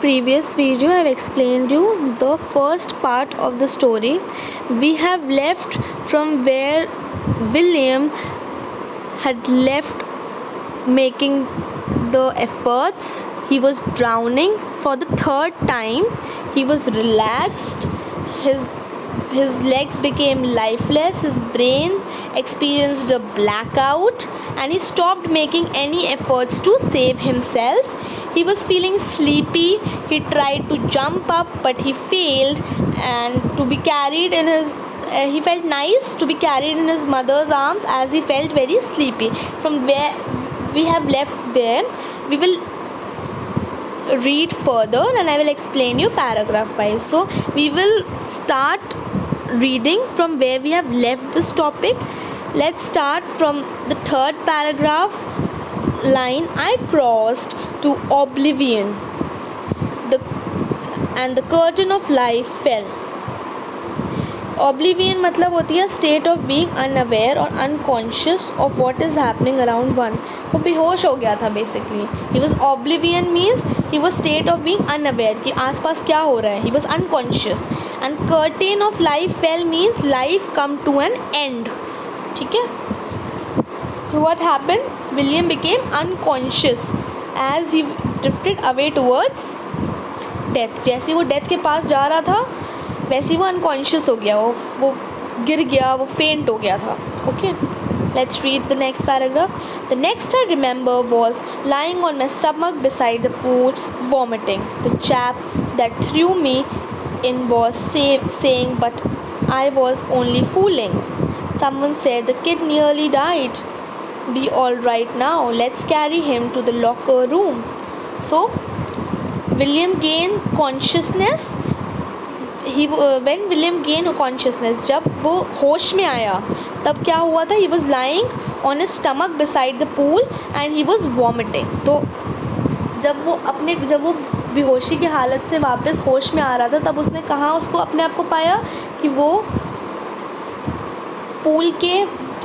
previous video, I have explained you the first part of the story. We have left from where William had left making the efforts. He was drowning for the third time. He was relaxed. His legs became lifeless. His brain experienced a blackout, and he stopped making any efforts to save himself. He was feeling sleepy. He tried to jump up, but he failed, and to be carried in his he felt nice to be carried in his mother's arms as he felt very sleepy. From where we have left there, we will read further and I will explain you paragraph wise. So we will start reading from where we have left this topic. Let's start from the third paragraph line. I crossed to oblivion, and the curtain of life fell. Oblivion मतलब होती है state of being unaware और unconscious of what is happening around one. वो बेहोश हो गया था basically. He was oblivion means he was state of being unaware कि आसपास क्या हो रहा है. He was unconscious. And curtain of life fell means life come to an end. ठीक है. So what happen, William became unconscious as he drifted away towards death. जैसे वो डेथ के पास जा रहा था वैसे ही वो अनकॉन्शियस हो गया. वो गिर गया, वो फेंट हो गया था. Okay, let's read the next paragraph. The next I remember was lying on my stomach beside the pool vomiting. The chap that through me in was saying but I was only fooling. Someone said the kid nearly died. Be all right now. Let's carry him to the locker room. So William gained consciousness. When William gained consciousness, जब वो होश में आया तब क्या हुआ था. He was lying on his stomach beside the pool and he was vomiting. तो जब वो बेहोशी की हालत से वापस होश में आ रहा था तब उसने कहाँ उसको अपने आप को पाया कि वो पूल के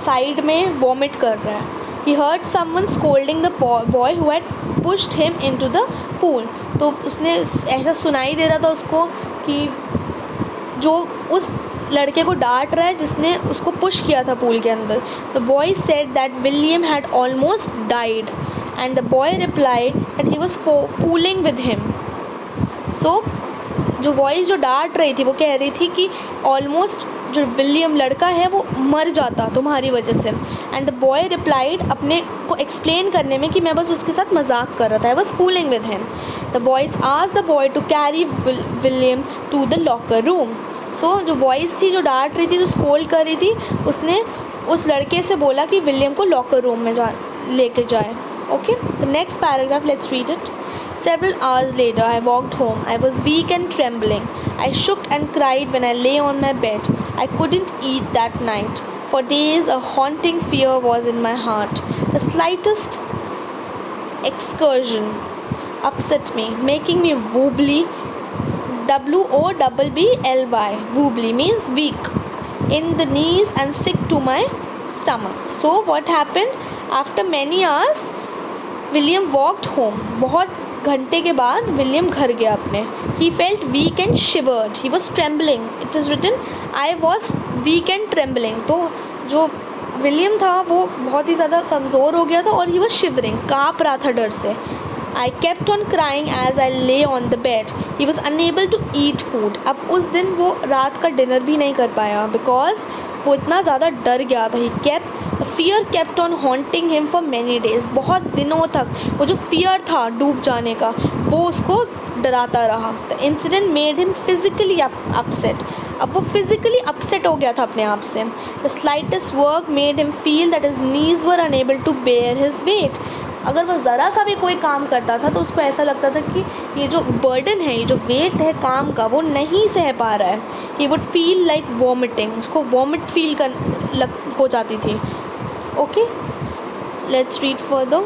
साइड में वॉमिट कर रहा है. He heard someone scolding the boy who had pushed him into the pool. तो उसने ऐसा सुनाई दे रहा था उसको कि जो उस लड़के को डांट रहा है जिसने उसको पुश किया था पूल के अंदर. The boy said that William had almost died and the boy replied that he was fooling with him. So जो वॉइस जो डांट रही थी वो कह रही थी कि ऑलमोस्ट जो विलियम लड़का है वो मर जाता तुम्हारी वजह से. एंड द बॉय रिप्लाइड अपने को एक्सप्लेन करने में कि मैं बस उसके साथ मजाक कर रहा था. I was fooling with him. The boys asked the boy to carry William to the locker room. So जो वॉइस थी जो डांट रही थी जो स्कोल्ड कर रही थी उसने उस लड़के से बोला कि विलियम को लॉकर रूम में लेके जाए. Okay, the next paragraph let's read it. Several hours later, I walked home. I was weak and trembling. I shook and cried when I lay on my bed. I couldn't eat that night. For days, a haunting fear was in my heart. The slightest excursion upset me, making me wobbly. W-O-B-B-L-Y. Wobbly means weak in the knees and sick to my stomach. So what happened? After many hours, William walked home. बहुत घंटे के बाद William घर गया अपने. He felt weak and shivered. He was trembling. It is written I was weak and trembling. तो जो William था वो बहुत ही ज़्यादा कमज़ोर हो गया था और ही वॉज शिवरिंग, काँप रहा था डर से. I kept on crying as I lay on the bed. He was unable to eat food. अब उस दिन वो रात का डिनर भी नहीं कर पाया बिकॉज वो इतना ज़्यादा डर गया था. He kept fear kept on haunting him for many days. बहुत दिनों तक वो जो फियर था डूब जाने का वो उसको डराता रहा. The incident made him physically upset. अब वो फिजिकली अपसेट हो गया था अपने आप से. The slightest work made him feel that his knees were unable to bear his weight. अगर वो ज़रा सा भी कोई काम करता था तो उसको ऐसा लगता था कि ये जो बर्डन है, ये जो वेट है काम का, वो नहीं सह पा रहा है. He would feel like vomiting. उसको वॉमिट फील हो जाती थी. Okay, let's read further.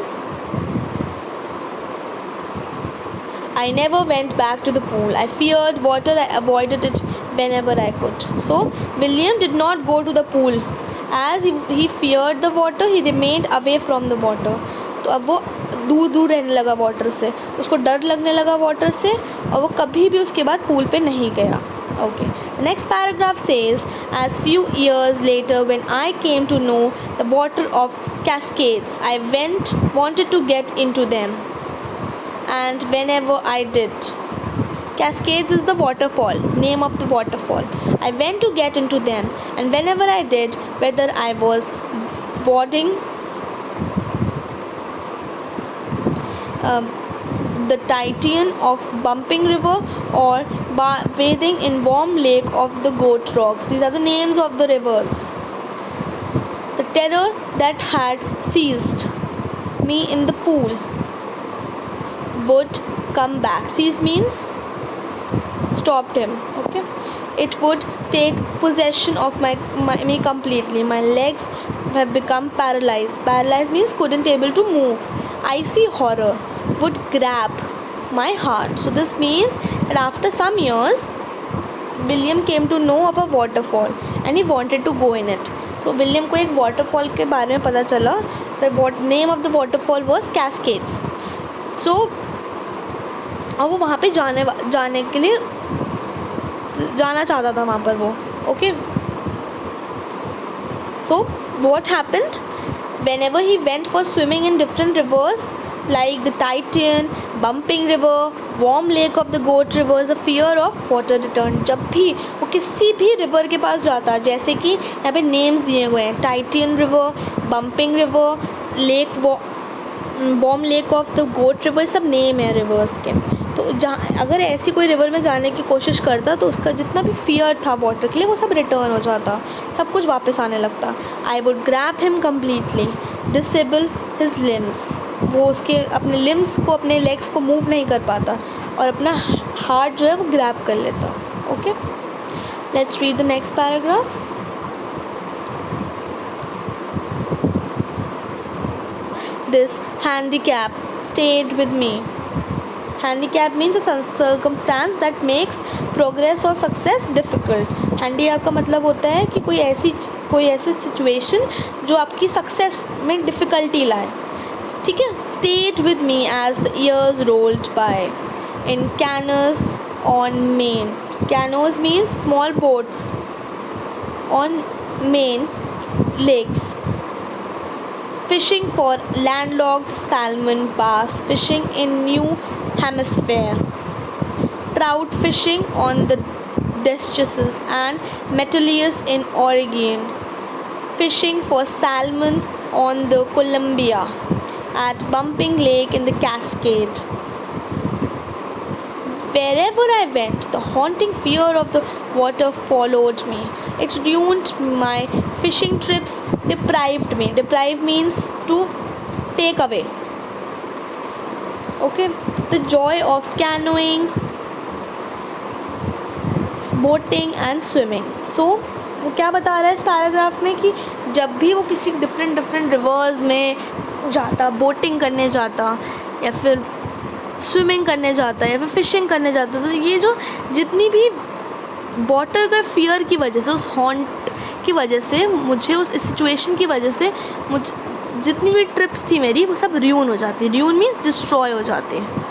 I never went back to the pool. I feared water. I avoided it whenever I could. So William did not go to the pool. As he feared the water, he remained away from the water. तो अब वो दूर दूर रहने लगा water से, उसको डर लगने लगा वाटर से, और वो कभी भी उसके बाद पूल पे नहीं गया. Okay. The next paragraph says, as few years later, when I came to know the water of cascades, I wanted to get into them. And whenever I did, cascades is the waterfall, name of the waterfall. I went to get into them, and whenever I did, whether I was boarding the Titan of Bumping River or bathing in warm lake of the Goat Rocks. These are the names of the rivers. The terror that had seized me in the pool would come back. Seize means stopped him. Okay, it would take possession of me completely. My legs have become paralyzed. Paralyzed means couldn't able to move. Icy horror would grab my heart. So this means that after some years, William came to know of a waterfall and he wanted to go in it. So William को एक waterfall के बारे में पता चला. The name of the waterfall was Cascades. So अब वो वहाँ पे जाने के लिए जाना चाहता था वहाँ पर वो. Okay. So what happened? Whenever he went for swimming in different rivers like the Titan, Bumping River, Warm Lake of the Goat Rivers, the fear of water returned. जब भी वो किसी भी रिवर के पास जाता, जैसे कि यहाँ पे नेम्स दिए हुए हैं, Tieton river, bumping river, lake warm lake of the goat river, सब नेम है रिवर्स के. तो जहाँ अगर ऐसी कोई रिवर में जाने की कोशिश करता तो उसका जितना भी फियर था वाटर के लिए वो सब रिटर्न हो जाता, सब कुछ वापस आने लगता. I would grab him completely, disable his limbs. वो उसके अपने लिम्स को, अपने लेग्स को मूव नहीं कर पाता और अपना हार्ट जो है वो ग्रैब कर लेता. Okay, let's read the next paragraph. This handicap state with me. Handicap means a circumstance that makes progress और सक्सेस डिफ़िकल्ट. हैंडीकैप का मतलब होता है कि कोई ऐसी सिचुएशन जो आपकी सक्सेस में डिफ़िकल्टी लाए. ठीक है. Stayed with me as the years rolled by in canoes on Maine. Canoes means small boats on Maine lakes. Fishing for landlocked salmon, bass fishing in New Hampshire, trout fishing on the Deschutes and Metolius in Oregon, fishing for salmon on the Columbia, at Bumping Lake in the Cascade. Wherever I went, the haunting fear of the water followed me. It ruined my fishing trips, deprived me. Deprive means to take away. Okay, the joy of canoeing, boating and swimming. So वो क्या बता रहा है इस paragraph में कि जब भी वो किसी डिफरेंट रिवर्स में जाता, बोटिंग करने जाता या फिर स्विमिंग करने जाता है या फिर फिशिंग करने जाता है, तो ये जो जितनी भी वाटर का फियर की वजह से, उस हॉन्ट की वजह से, मुझे उस सिचुएशन की वजह से मुझे जितनी भी ट्रिप्स थी मेरी वो सब र्यून हो जाती. र्यून मीन्स डिस्ट्रॉय हो जाते हैं.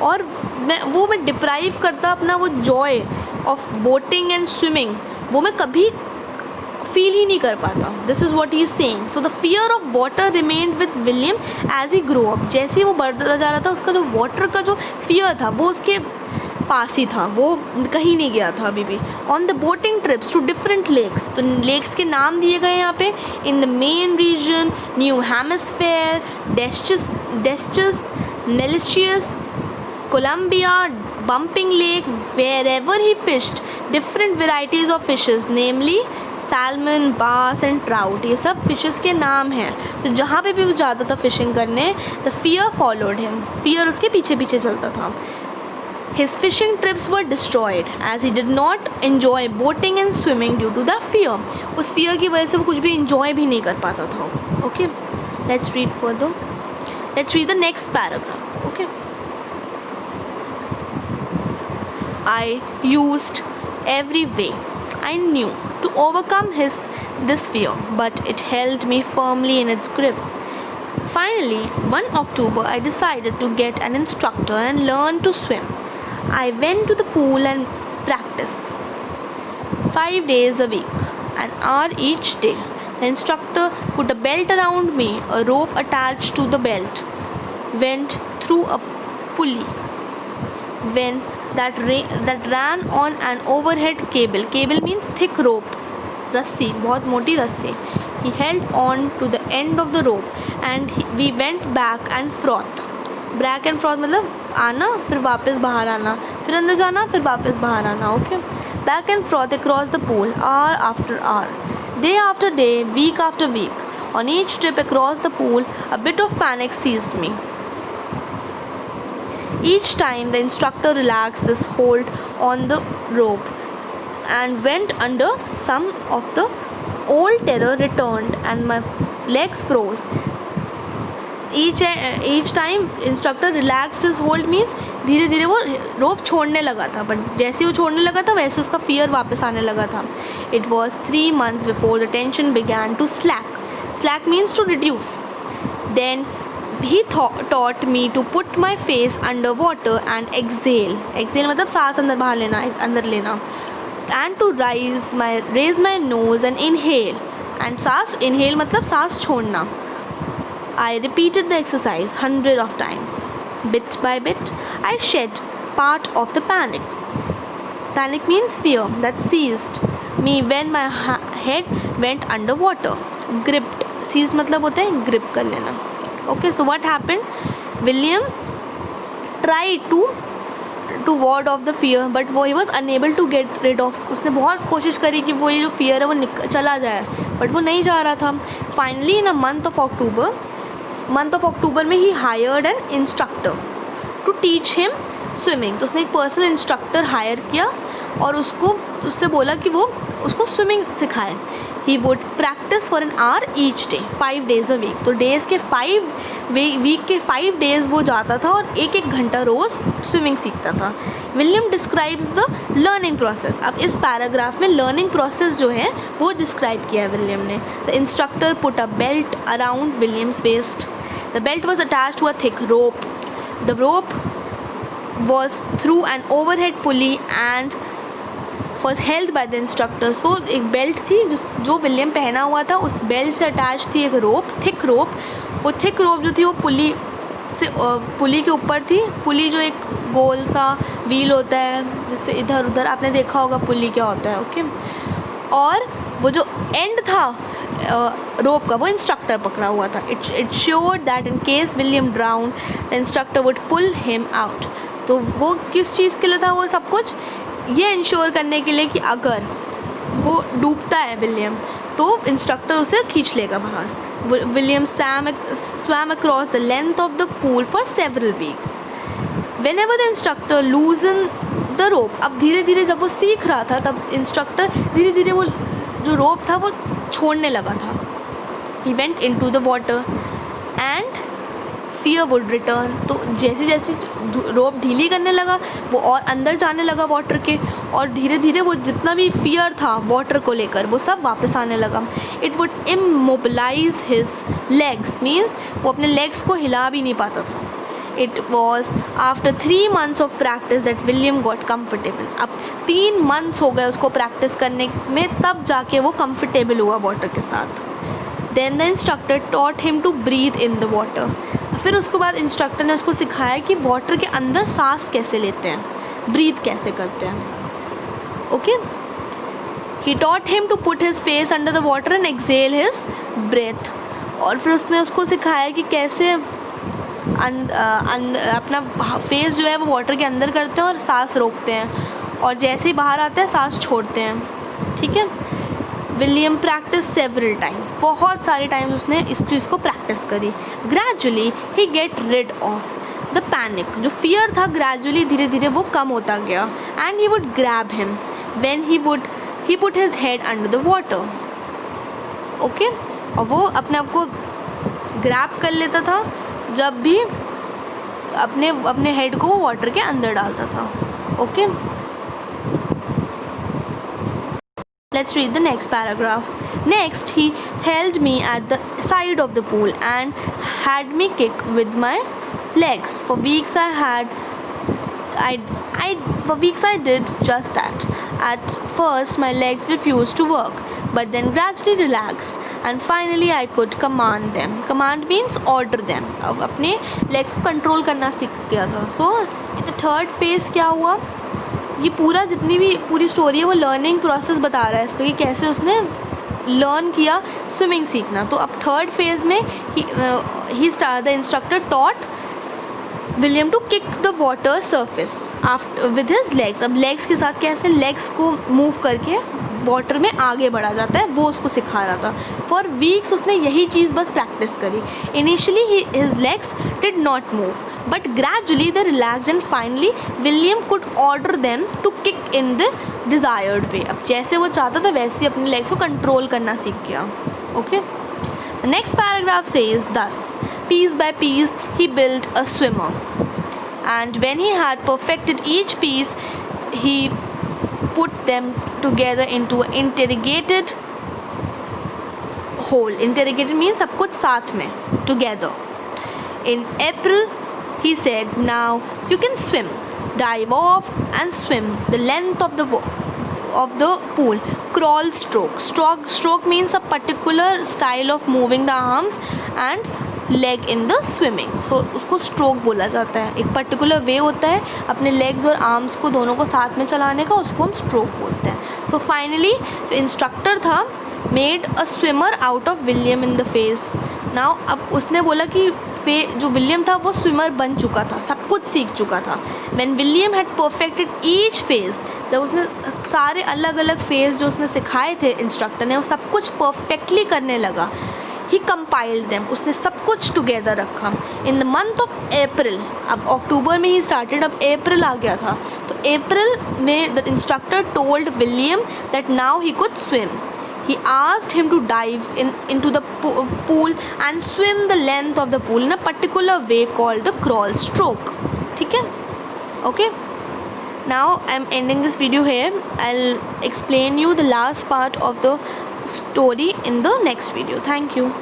और मैं डिप्राइव करता अपना वो joy of boating and swimming, वो मैं कभी फील ही नहीं कर पाता. This is what he is saying. So the fear of water remained with William as he grow up. जैसे ही वो बढ़ता जा रहा था, उसका जो वाटर का जो फियर था वो उसके पास ही था, वो कहीं नहीं गया था अभी भी. On the boating trips to different lakes. तो लेक्स के नाम दिए गए यहाँ पे. In the Maine region, new hemisphere, deschus, melicious, Columbia, bumping lake. Wherever he fished different varieties of fishes, namely salmon, bass and trout. ये सब fishes के नाम हैं. तो जहाँ पे भी वो जाता था फिशिंग करने, the fear followed him. Fear उसके पीछे पीछे चलता था. His fishing trips were destroyed as he did not enjoy boating and swimming due to the fear. उस fear की वजह से वो कुछ भी enjoy भी नहीं कर पाता था. Okay, let's read further. Let's read the next paragraph. Okay. I used every way I knew to overcome this fear, but it held me firmly in its grip. Finally, one October, I decided to get an instructor and learn to swim. I went to the pool and practiced 5 days a week, an hour each day. The instructor put a belt around me. A rope attached to the belt went through a pulley that ran on an overhead cable. Cable means thick rope. रस्सी, बहुत मोटी रस्सी. He held on to the end of the rope and we went back and forth. Back and forth मतलब आना फिर वापस बाहर आना, फिर अंदर जाना फिर वापस बाहर आना. Okay. Back and forth across the pool, hour after hour, day after day, week after week. On each trip across the pool, a bit of panic seized me. Each time the instructor relaxed this hold on the rope and went under, some of the old terror returned and my legs froze. Each time instructor relaxed his hold means धीरे धीरे वो रोप छोड़ने लगा था, but जैसे वो छोड़ने लगा था वैसे उसका फियर वापस आने लगा था. It was 3 months before the tension began to slack. Slack means to reduce. Then he taught me to put my face under water and exhale. Exhale मतलब सांस अंदर बाहर लेना, अंदर लेना. And to raise my nose and inhale. And सांस inhale मतलब सांस छोड़ना. I repeated the exercise hundreds of times. Bit by bit, I shed part of the panic. Panic means fear that seized me when my head went underwater. Gripped. Seized मतलब होता है grip कर लेना. Okay, so what happened? William tried to ward off the fear, but he was unable to get rid of. उसने बहुत कोशिश करी कि वो ये जो fear है वो चला जाए, but वो नहीं जा रहा था. Finally, in a month of October में he hired an instructor to teach him swimming. तो उसने एक personal instructor hire किया और उससे बोला कि वो उसको swimming सिखाए. He would practice for an hour each day, 5 days a week. तो days के 5 days वो जाता था और एक घंटा रोज़ स्विमिंग सीखता था. William describes the learning process. अब इस पैराग्राफ में लर्निंग प्रोसेस जो है वो डिस्क्राइब किया है विलियम ने. The instructor put a belt around William's waist. The belt was attached to a thick rope. The rope was through an overhead pulley and was held by the instructor. So एक belt थी जो William पहना हुआ था, उस belt से attach थी एक रोप, थिक रोप. वो थिक रोप जो थी वो पुली के ऊपर थी. पुली जो एक गोल सा व्हील होता है जिससे इधर उधर आपने देखा होगा पुली क्या होता है. ओके. और वो जो एंड था रोप का वो इंस्ट्रक्टर पकड़ा हुआ था. It ensured that in case William drown the instructor would pull him out. तो वो किस चीज़ के लिए था वो सब कुछ? ये इंश्योर करने के लिए कि अगर वो डूबता है विलियम तो इंस्ट्रक्टर उसे खींच लेगा बाहर. William swam across the length of the pool for several weeks. Whenever the instructor loosened the rope, अब धीरे धीरे जब वो सीख रहा था तब इंस्ट्रक्टर धीरे धीरे वो जो रोप था वो छोड़ने लगा था. He went into the water and fear would return. तो जैसे जैसे रोप ढीली करने लगा वो और अंदर जाने लगा वाटर के, और धीरे धीरे वो जितना भी फियर था वाटर को लेकर वो सब वापस आने लगा. It would immobilise his legs means वो अपने लेग्स को हिला भी नहीं पाता था. It was after 3 months of practice that William got comfortable. अब 3 months हो गए उसको प्रैक्टिस करने में, तब जाके वो कम्फर्टेबल हुआ वाटर के साथ. Then the instructor taught him to breathe in the water. फिर उसके बाद इंस्ट्रक्टर ने उसको सिखाया कि वाटर के अंदर सांस कैसे लेते हैं, ब्रीथ कैसे करते हैं. Okay. He taught him to put his face under the water and exhale his breath. और फिर उसने उसको सिखाया कि कैसे अपना फेस जो है वो वाटर के अंदर करते हैं और सांस रोकते हैं, और जैसे ही बाहर आते हैं सांस छोड़ते हैं. ठीक है. William practice several times. बहुत सारे टाइम्स उसने इस चीज़ को प्रैक्टिस करी. Gradually he get rid of the panic. जो फियर था ग्रेजुअली धीरे धीरे वो कम होता गया. And he would grab him when he put his head under the water. Okay. और वो अपने आप को ग्रैब कर लेता था जब भी अपने हेड को वो वाटर के अंदर डालता था. Okay. Let's read the next paragraph. Next, he held me at the side of the pool and had me kick with my legs. For weeks I did just that. At first, my legs refused to work, but then gradually relaxed, and finally I could command them. Command means order them. अब अपने legs को control करना सीख गया था. So, the third phase क्या हुआ? ये पूरा जितनी भी पूरी स्टोरी है वो लर्निंग प्रोसेस बता रहा है इसका कि कैसे उसने लर्न किया स्विमिंग सीखना. तो अब थर्ड फेज में the instructor taught William to kick the water surface after with his legs. अब लेग्स के साथ कैसे लेग्स को मूव करके वाटर में आगे बढ़ा जाता है वो उसको सिखा रहा था. फॉर वीक्स उसने यही चीज़ बस प्रैक्टिस करी. Initially his legs did not move, but gradually they relaxed and finally William could order them to kick in the desired way. अब जैसे वो चाहता था वैसे अपने legs को control करना सीख गया. Okay? The next paragraph says thus, piece by piece he built a swimmer, and when he had perfected each piece he put them together into an interrogated whole. Interrogated means सब कुछ साथ में together. In April he said, now you can swim. Dive off and swim the length of the pool. Crawl stroke. Stroke means a particular style of moving the arms and leg in the swimming. So उसको stroke बोला जाता है. एक particular way होता है अपने legs और arms को दोनों को साथ में चलाने का, उसको हम stroke बोलते हैं. So finally जो instructor था made a swimmer out of William in the phase. Now अब उसने बोला कि जो विलियम था वो स्विमर बन चुका था, सब कुछ सीख चुका था. When William had perfected each phase, जब उसने सारे अलग अलग फेज जो उसने सिखाए थे इंस्ट्रक्टर ने वो सब कुछ परफेक्टली करने लगा. ही कंपाइल्ड देम, उसने सब कुछ टुगेदर रखा. In the month of April, अब अक्टूबर में ही स्टार्टेड, अब अप्रैल आ गया था, तो अप्रैल में the instructor told William that now he could swim. He asked him to dive into the pool and swim the length of the pool in a particular way called the crawl stroke. ठीक है? Okay. Now I'm ending this video here. I'll explain you the last part of the story in the next video. Thank you.